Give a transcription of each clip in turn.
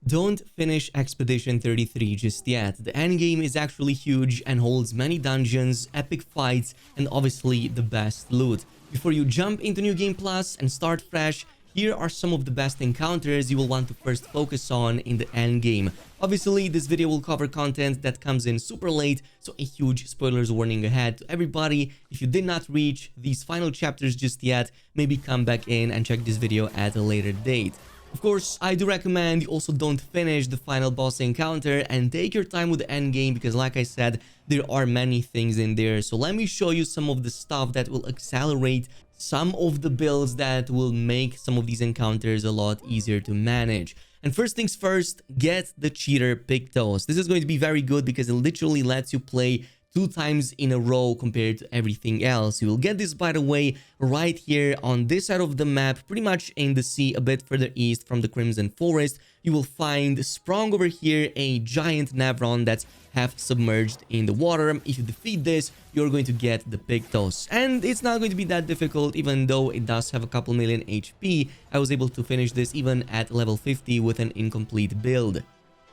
Don't finish Expedition 33 just yet. The endgame is actually huge and holds many dungeons, epic fights, and obviously the best loot. Before you jump into New Game Plus and start fresh, here are some of the best encounters you will want to first focus on in the endgame. Obviously, this video will cover content that comes in super late, so a huge spoilers warning ahead to everybody. If you did not reach these final chapters just yet, maybe come back in and check this video at a later date. Of course, I do recommend you also don't finish the final boss encounter and take your time with the endgame because like I said, there are many things in there. So let me show you some of the stuff that will accelerate some of the builds that will make some of these encounters a lot easier to manage. And first things first, get the cheater Pictos. This is going to be very good because it literally lets you play 2 times in a row compared to everything else. You will get this, by the way, right here on this side of the map, pretty much in the sea a bit further east from the Crimson Forest. You will find sprung over here a giant Navron that's half submerged in the water. If you defeat this, you're going to get the Pictos. And it's not going to be that difficult, even though it does have a couple million HP. I was able to finish this even at level 50 with an incomplete build.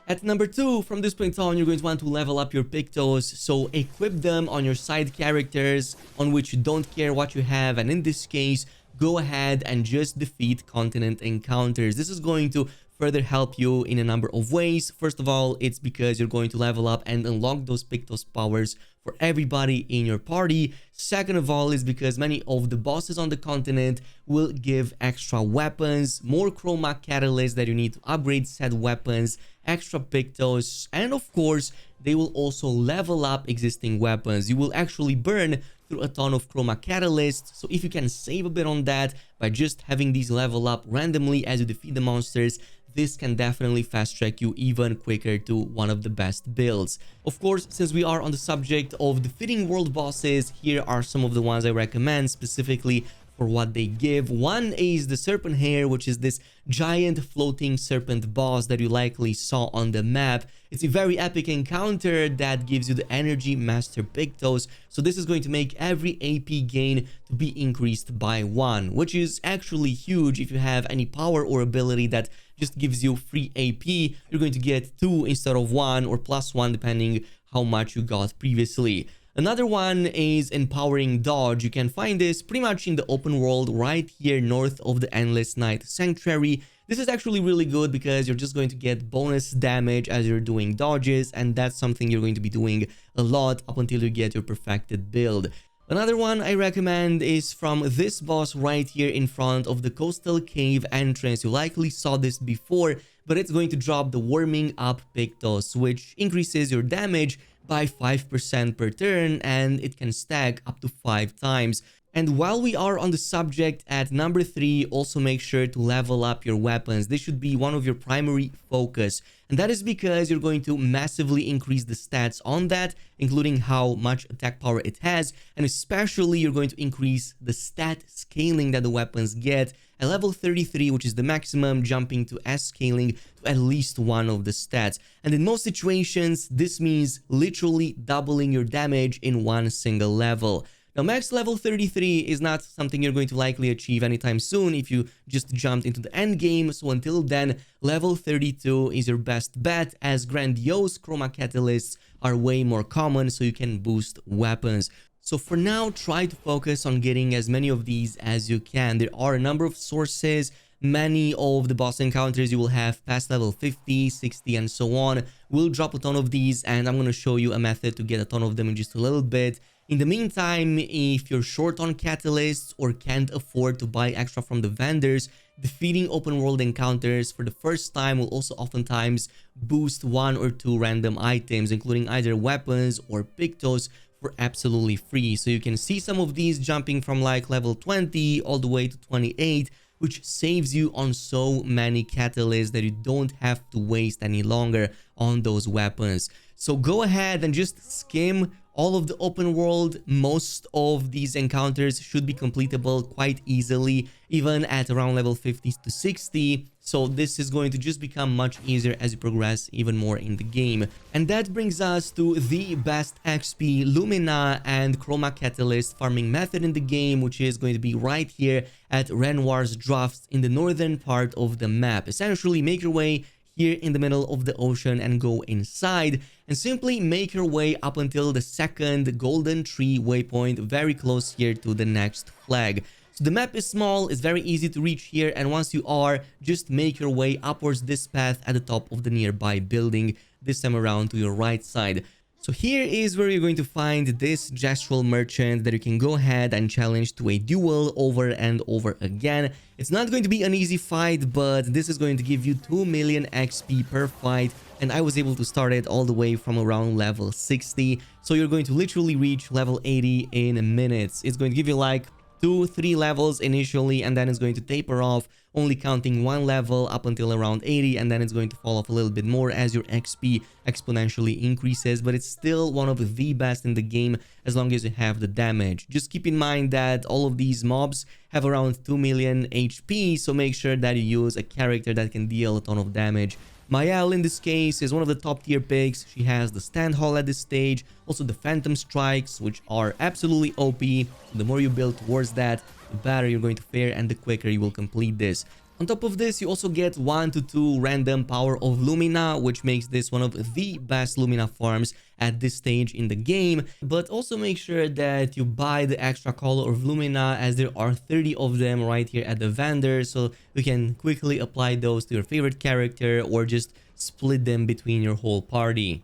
At number 2, from this point on, you're going to want to level up your Pictos, so equip them on your side characters on which you don't care what you have, and in this case, go ahead and just defeat continent encounters. This is going to further help you in a number of ways. First of all, it's because you're going to level up and unlock those Pictos powers for everybody in your party. Second of all is because many of the bosses on the continent will give extra weapons, more chroma catalysts that you need to upgrade said weapons, extra Pictos, and of course, they will also level up existing weapons. You will actually burn through a ton of chroma catalysts, so if you can save a bit on that by just having these level up randomly as you defeat the monsters, this can definitely fast track you even quicker to one of the best builds. Of course, since we are on the subject of defeating world bosses, here are some of the ones I recommend specifically for what they give. One is the Serpent Hair, which is this giant floating serpent boss that you likely saw on the map. It's a very epic encounter that gives you the Energy Master Pictos. So this is going to make every AP gain to be increased by 1, which is actually huge. If you have any power or ability that just gives you free AP, you're going to get 2 instead of 1 or +1 depending how much you got previously. Another one is Empowering Dodge. You can find this pretty much in the open world right here north of the Endless Night Sanctuary. This is actually really good because you're just going to get bonus damage as you're doing dodges, and that's something you're going to be doing a lot up until you get your perfected build. Another one I recommend is from this boss right here in front of the Coastal Cave entrance. You likely saw this before, but it's going to drop the Warming Up Pictos, which increases your damage by 5% per turn, and it can stack up to 5 times. And while we are on the subject, at number 3, also make sure to level up your weapons. This should be one of your primary focus. And that is because you're going to massively increase the stats on that, including how much attack power it has. And especially you're going to increase the stat scaling that the weapons get. At level 33, which is the maximum, jumping to S scaling to at least one of the stats. And in most situations, this means literally doubling your damage in one single level. Now, max level 33 is not something you're going to likely achieve anytime soon if you just jumped into the end game. So until then, level 32 is your best bet, as grandiose chroma catalysts are way more common, so you can boost weapons. So for now, try to focus on getting as many of these as you can. There are a number of sources. Many of the boss encounters you will have past level 50, 60, and so on will drop a ton of these, and I'm going to show you a method to get a ton of them in just a little bit. In the meantime, if you're short on catalysts or can't afford to buy extra from the vendors, defeating open world encounters for the first time will also oftentimes boost 1 or 2 random items, including either weapons or Pictos, for absolutely free. So you can see some of these jumping from like level 20 all the way to 28, which saves you on so many catalysts that you don't have to waste any longer on those weapons. So go ahead and just skim all of the open world. Most of these encounters should be completable quite easily, even at around level 50 to 60. So this is going to just become much easier as you progress even more in the game. And that brings us to the best XP, Lumina, and Chroma Catalyst farming method in the game, which is going to be right here at Renoir's Drafts in the northern part of the map. Essentially, make your way here in the middle of the ocean and go inside and simply make your way up until the second golden tree waypoint, very close here to the next flag. So the map is small, it's very easy to reach here, and once you are, just make your way upwards this path at the top of the nearby building, this time around to your right side. So here is where you're going to find this gestural merchant that you can go ahead and challenge to a duel over and over again. It's not going to be an easy fight, but this is going to give you 2 million XP per fight, and I was able to start it all the way from around level 60. So you're going to literally reach level 80 in minutes. It's going to give you like 2-3 levels initially, and then it's going to taper off, only counting 1 level up until around 80, and then it's going to fall off a little bit more as your XP exponentially increases. But it's still one of the best in the game as long as you have the damage. Just keep in mind that all of these mobs have around 2 million HP, so make sure that you use a character that can deal a ton of damage. Mael in this case is one of the top tier picks. She has the stand hall at this stage, also the phantom strikes, which are absolutely OP. So the more you build towards that, the better you're going to fare and the quicker you will complete this. On top of this, you also get 1 to 2 random power of Lumina, which makes this one of the best Lumina farms at this stage in the game. But also make sure that you buy the extra color of Lumina, as there are 30 of them right here at the vendor, so you can quickly apply those to your favorite character or just split them between your whole party.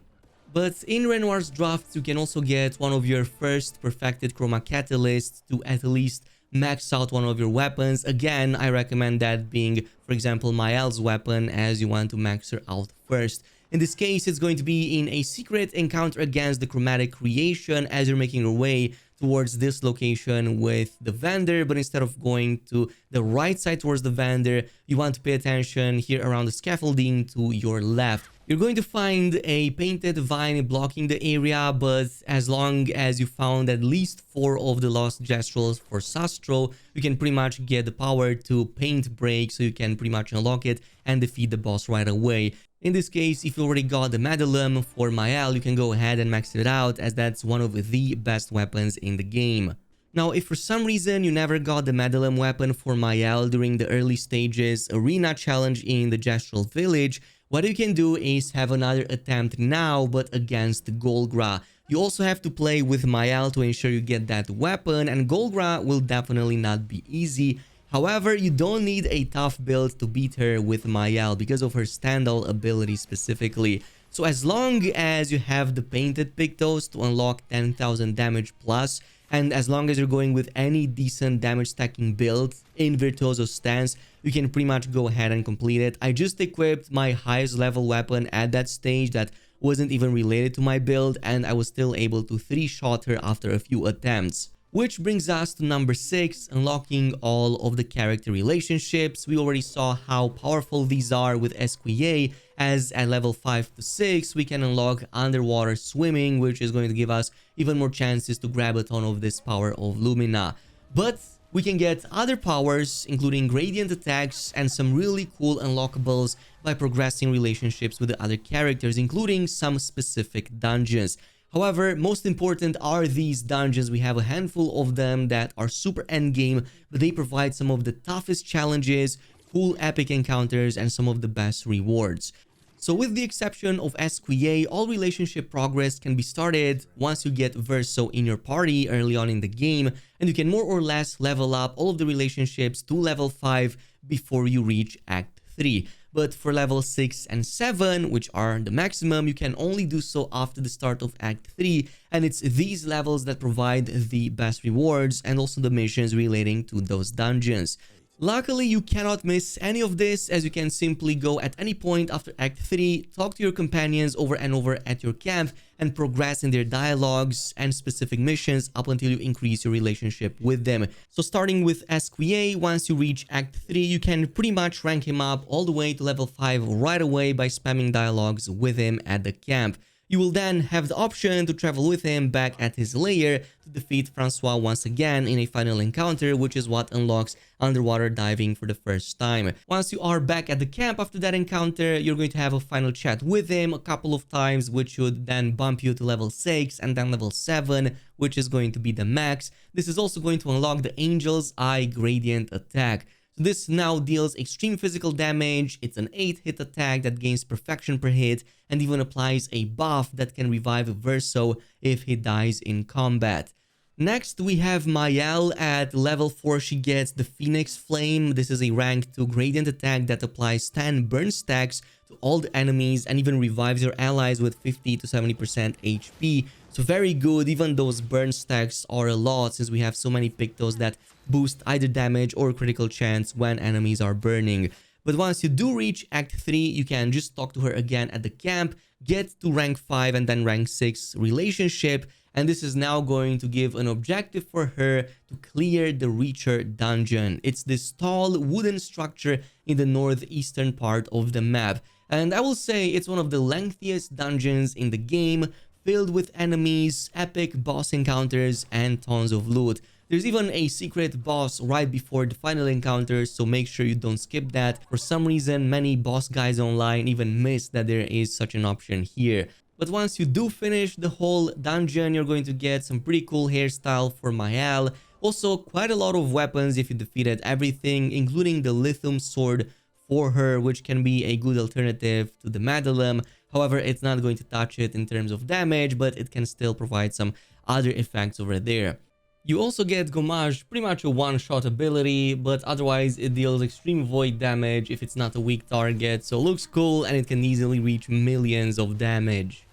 But in Renoir's drafts, you can also get one of your first perfected chroma catalysts to at least max out one of your weapons. Again, I recommend that being, for example, Mael's weapon, as you want to max her out first. In this case, it's going to be in a secret encounter against the chromatic creation as you're making your way towards this location with the vendor. But instead of going to the right side towards the vendor, you want to pay attention here around the scaffolding to your left. You're going to find a painted vine blocking the area, but as long as you found at least 4 of the lost gestrals for Sastro, you can pretty much get the power to paint break, so you can pretty much unlock it and defeat the boss right away. In this case, if you already got the Medallion for Mael, you can go ahead and max it out, as that's one of the best weapons in the game. Now, if for some reason you never got the Medallion weapon for Mael during the early stages arena challenge in the Gestral village, what you can do is have another attempt now, but against Golgra. You also have to play with Mael to ensure you get that weapon, and Golgra will definitely not be easy. However, you don't need a tough build to beat her with Mael because of her standall ability specifically. So as long as you have the painted Pictos to unlock 10,000 damage plus, and as long as you're going with any decent damage stacking build in Virtuoso stance, you can pretty much go ahead and complete it. I just equipped my highest level weapon at that stage that wasn't even related to my build, and I was still able to 3-shot her after a few attempts. Which brings us to number 6, unlocking all of the character relationships. We already saw how powerful these are with SQA, as at level 5 to 6 we can unlock underwater swimming, which is going to give us even more chances to grab a ton of this power of Lumina. But we can get other powers, including gradient attacks and some really cool unlockables by progressing relationships with the other characters, including some specific dungeons. However, most important are these dungeons. We have a handful of them that are super endgame, but they provide some of the toughest challenges, cool epic encounters, and some of the best rewards. So with the exception of SQA, all relationship progress can be started once you get Verso in your party early on in the game, and you can more or less level up all of the relationships to level 5 before you reach Act 3. But for level 6 and 7, which are the maximum, you can only do so after the start of Act 3, and it's these levels that provide the best rewards and also the missions relating to those dungeons. Luckily, you cannot miss any of this, as you can simply go at any point after Act 3, talk to your companions over and over at your camp, and progress in their dialogues and specific missions up until you increase your relationship with them. So starting with SQA, once you reach Act 3, you can pretty much rank him up all the way to level 5 right away by spamming dialogues with him at the camp. You will then have the option to travel with him back at his lair to defeat Francois once again in a final encounter, which is what unlocks underwater diving for the first time. Once you are back at the camp after that encounter, you're going to have a final chat with him a couple of times, which should then bump you to level 6 and then level 7, which is going to be the max. This is also going to unlock the Angel's Eye Gradient attack. So this now deals extreme physical damage. It's an 8-hit attack that gains perfection per hit and even applies a buff that can revive Verso if he dies in combat. Next, we have Mayel at level 4. She gets the Phoenix Flame. This is a rank 2 gradient attack that applies 10 burn stacks to all the enemies and even revives your allies with 50 to 70% HP. So very good. Even those burn stacks are a lot since we have so many Pictos that boost either damage or critical chance when enemies are burning. But once you do reach Act 3, you can just talk to her again at the camp, get to rank 5 and then rank 6 relationship. And this is now going to give an objective for her to clear the Reacher dungeon. It's this tall wooden structure in the northeastern part of the map. And I will say it's one of the lengthiest dungeons in the game, filled with enemies, epic boss encounters, and tons of loot. There's even a secret boss right before the final encounter, so make sure you don't skip that. For some reason, many boss guys online even miss that there is such an option here. But once you do finish the whole dungeon, you're going to get some pretty cool hairstyle for Mayal. Also, quite a lot of weapons if you defeated everything, including the lithium sword for her, which can be a good alternative to the Madalem. However, it's not going to touch it in terms of damage, but it can still provide some other effects over there. You also get Gommage, pretty much a one-shot ability, but otherwise it deals extreme void damage if it's not a weak target, so looks cool and it can easily reach millions of damage.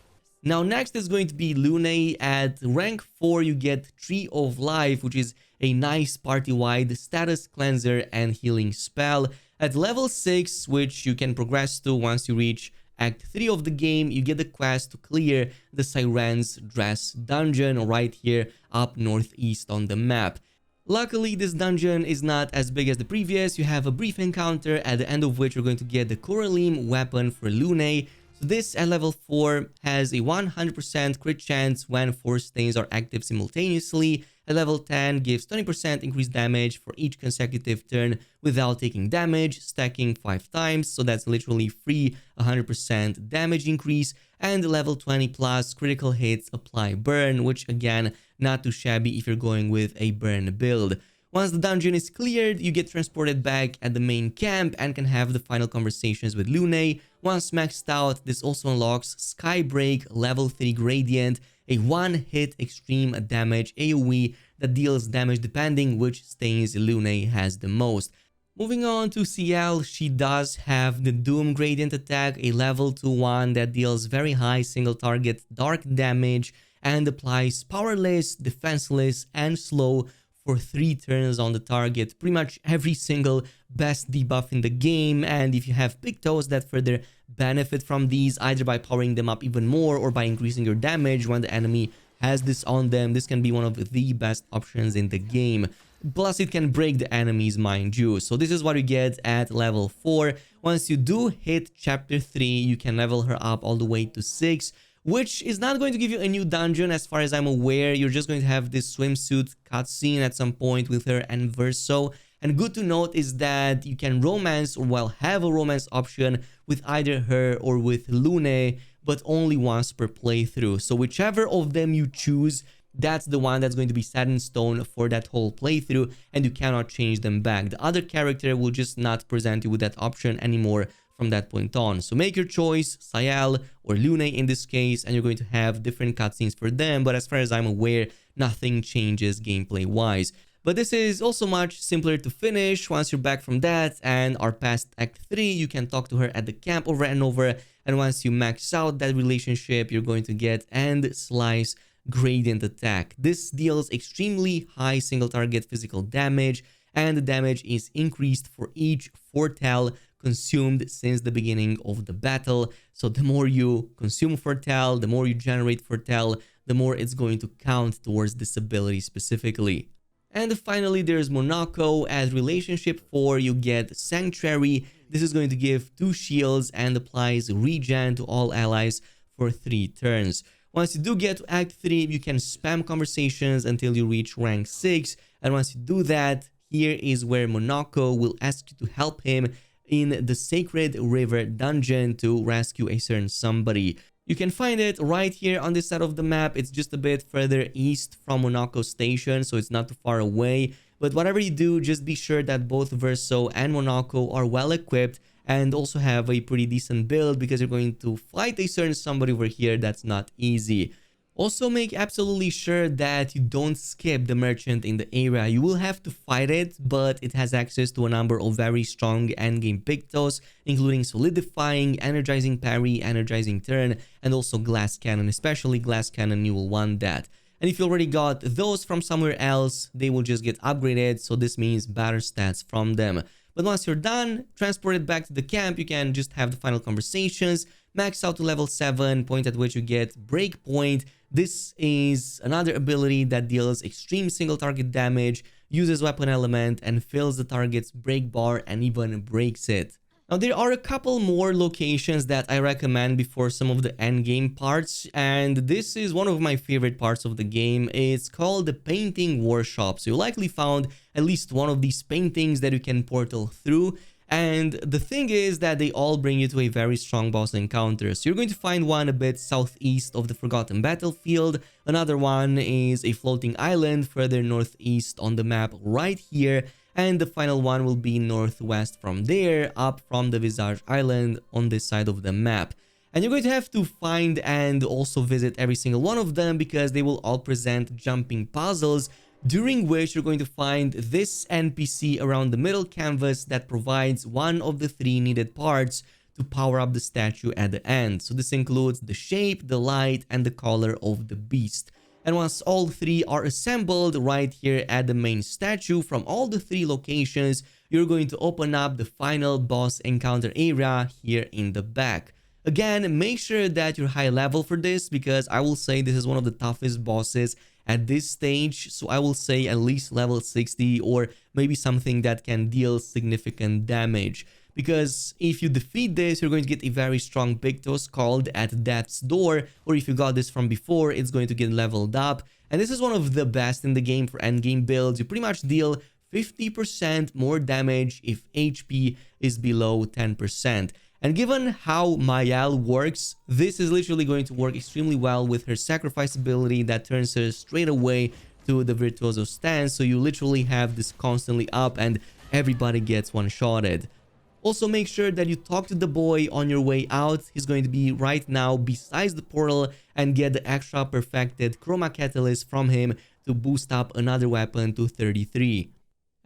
Now next is going to be Lune. At rank 4 you get Tree of Life, which is a nice party-wide status cleanser and healing spell. At level 6, which you can progress to once you reach Act 3 of the game, you get the quest to clear the Siren's Dress dungeon right here up northeast on the map. Luckily, this dungeon is not as big as the previous. You have a brief encounter at the end of which you're going to get the Coraline weapon for Lune. So this at level 4 has a 100% crit chance when 4 stains are active simultaneously. At level 10 gives 20% increased damage for each consecutive turn without taking damage, stacking 5 times, so that's literally free 100% damage increase. And level 20 plus critical hits apply burn, which again, not too shabby if you're going with a burn build. Once the dungeon is cleared, you get transported back at the main camp and can have the final conversations with Lune. Once maxed out, this also unlocks Skybreak level 3 Gradient, a one-hit extreme damage AoE that deals damage depending which stains Lune has the most. Moving on to CL, she does have the Doom Gradient attack, a level 2 one that deals very high single target dark damage and applies powerless, defenseless, and slow for 3 turns on the target. Pretty much every single best debuff in the game, and if you have Pictos that further benefit from these, either by powering them up even more or by increasing your damage when the enemy has this on them, this can be one of the best options in the game. Plus, it can break the enemies, mind you. So this is what you get at level 4. Once you do hit chapter 3, you can level her up all the way to 6. Which is not going to give you a new dungeon as far as I'm aware. You're just going to have this swimsuit cutscene at some point with her and Verso. And good to note is that you can romance, or well, have a romance option with either her or with Lune, but only once per playthrough. So whichever of them you choose, that's the one that's going to be set in stone for that whole playthrough, and you cannot change them back. The other character will just not present you with that option anymore from that point on. So make your choice, Sayal or Lune in this case, and you're going to have different cutscenes for them, but as far as I'm aware, nothing changes gameplay wise. But this is also much simpler to finish. Once you're back from that and are past Act 3, you can talk to her at the camp over and over, and once you max out that relationship, you're going to get End Slice Gradient attack. This deals extremely high single target physical damage, and the damage is increased for each Fortel consumed since the beginning of the battle. So the more you consume Fortel, the more you generate Fortel, the more it's going to count towards this ability specifically. And finally, there's Monaco. As relationship 4, you get Sanctuary. This is going to give 2 shields and applies regen to all allies for 3 turns. Once you do get to Act 3, you can spam conversations until you reach rank 6. And once you do that, here is where Monaco will ask you to help him in the Sacred River dungeon to rescue a certain somebody. You can find it right here on this side of the map. It's just a bit further east from Monaco station, so it's not too far away. But whatever you do, just be sure that both Verso and Monaco are well equipped and also have a pretty decent build, because you're going to fight a certain somebody over here that's not easy. Also, make absolutely sure that you don't skip the merchant in the area. You will have to fight it, but it has access to a number of very strong endgame pictos, including solidifying, energizing parry, energizing turn, and also glass cannon. Especially glass cannon, you will want that. And if you already got those from somewhere else, they will just get upgraded, so this means better stats from them. But once you're done, transport it back to the camp, you can just have the final conversations, max out to level 7, point at which you get Breakpoint. This is another ability that deals extreme single target damage, uses weapon element, and fills the target's break bar and even breaks it. Now, there are a couple more locations that I recommend before some of the endgame parts, and this is one of my favorite parts of the game. It's called the Painting Workshop. So you likely found at least one of these paintings that you can portal through, and the thing is that they all bring you to a very strong boss encounter. So you're going to find one a bit southeast of the Forgotten Battlefield, another one is a floating island further northeast on the map right here, and the final one will be northwest from there, up from the Visage Island on this side of the map. And you're going to have to find and also visit every single one of them, because they will all present jumping puzzles, during which you're going to find this NPC around the middle canvas that provides one of the 3 needed parts to power up the statue at the end. So this includes the shape, the light, and the color of the beast. And once all 3 are assembled right here at the main statue from all the 3 locations, you're going to open up the final boss encounter area here in the back. Again, make sure that you're high level for this, because I will say this is one of the toughest bosses at this stage. So I will say at least level 60, or maybe something that can deal significant damage. Because if you defeat this, you're going to get a very strong Pictos called at Death's Door, or if you got this from before, it's going to get leveled up. And this is one of the best in the game for endgame builds. You pretty much deal 50% more damage if HP is below 10%. And given how Mayal works, this is literally going to work extremely well with her sacrifice ability that turns her straight away to the Virtuoso stance. So you literally have this constantly up and everybody gets one-shotted. Also, make sure that you talk to the boy on your way out. He's going to be right now besides the portal, and get the extra perfected Chroma Catalyst from him to boost up another weapon to 33.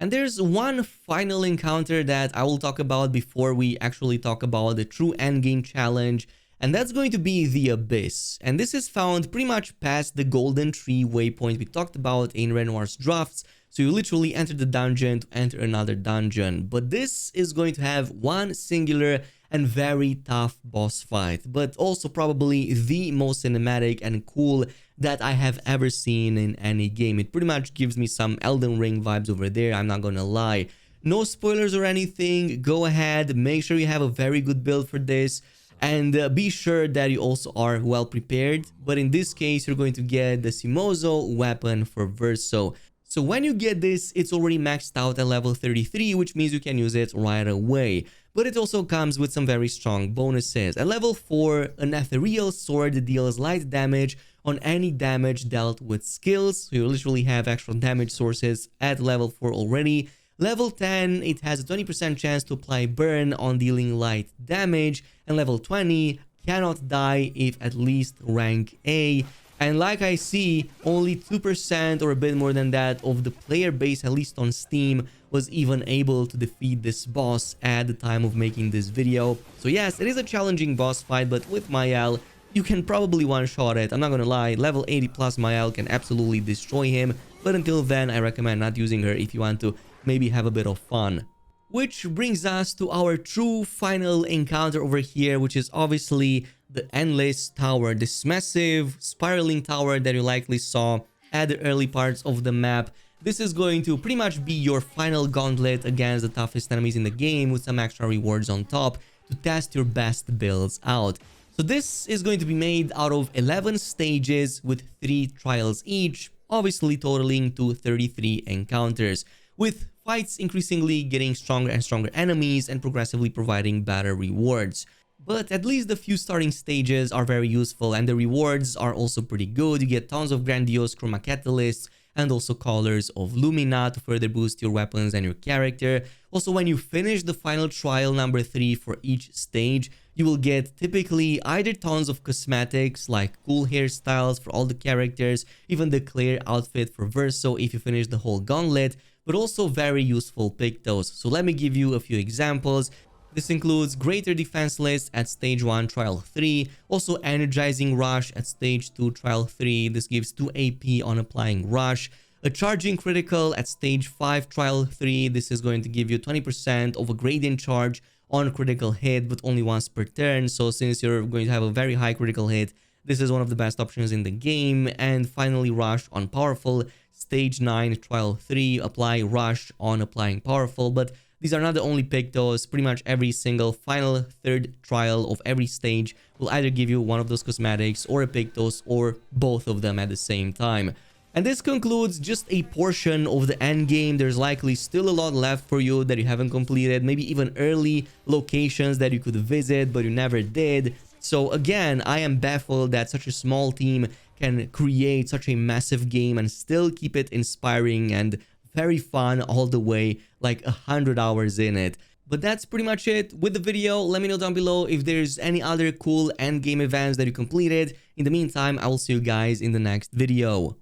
And there's one final encounter that I will talk about before we actually talk about the true endgame challenge, and that's going to be the Abyss. And this is found pretty much past the Golden Tree waypoint we talked about in Renoir's Drafts. So you literally enter the dungeon to enter another dungeon. But this is going to have one singular and very tough boss fight, but also probably the most cinematic and cool that I have ever seen in any game. It pretty much gives me some Elden Ring vibes over there, I'm not gonna lie. No spoilers or anything, go ahead, make sure you have a very good build for this, and be sure that you also are well prepared. But in this case, you're going to get the Simozo weapon for Verso. So when you get this, it's already maxed out at level 33, which means you can use it right away. But it also comes with some very strong bonuses. At level 4, an ethereal sword deals light damage on any damage dealt with skills. So you literally have extra damage sources at level 4 already. Level 10, it has a 20% chance to apply burn on dealing light damage. And level 20, cannot die if at least rank A. And like I see, only 2% or a bit more than that of the player base, at least on Steam, was even able to defeat this boss at the time of making this video. So yes, it is a challenging boss fight, but with Mayal, you can probably one-shot it. I'm not gonna lie, level 80 plus Mayal can absolutely destroy him. But until then, I recommend not using her if you want to maybe have a bit of fun. Which brings us to our true final encounter over here, which is obviously the Endless Tower, this massive spiraling tower that you likely saw at the early parts of the map. This is going to pretty much be your final gauntlet against the toughest enemies in the game, with some extra rewards on top to test your best builds out. So this is going to be made out of 11 stages with 3 trials each, obviously totaling to 33 encounters, with fights increasingly getting stronger and stronger enemies and progressively providing better rewards. But at least the few starting stages are very useful, and the rewards are also pretty good. You get tons of grandiose Chroma Catalysts and also colors of Lumina to further boost your weapons and your character. Also, when you finish the final trial number 3 for each stage, you will get typically either tons of cosmetics like cool hairstyles for all the characters, even the clear outfit for Verso if you finish the whole gauntlet, but also very useful pictos. So let me give you a few examples. This includes greater defense list at stage 1 trial 3, also energizing rush at stage 2 trial 3. This gives 2 AP on applying rush. A charging critical at stage 5 trial 3. This is going to give you 20% of a gradient charge on critical hit, but only once per turn. So since you're going to have a very high critical hit, this is one of the best options in the game. And finally, rush on powerful. Stage 9 trial 3, apply rush on applying powerful. But these are not the only pictos. Pretty much every single final third trial of every stage will either give you one of those cosmetics or a pictos or both of them at the same time. And this concludes just a portion of the end game. There's likely still a lot left for you that you haven't completed, maybe even early locations that you could visit but you never did. So again, I am baffled that such a small team can create such a massive game and still keep it inspiring and very fun all the way, like 100 hours in it. But that's pretty much it with the video. Let me know down below if there's any other cool end game events that you completed. In the meantime, I will see you guys in the next video.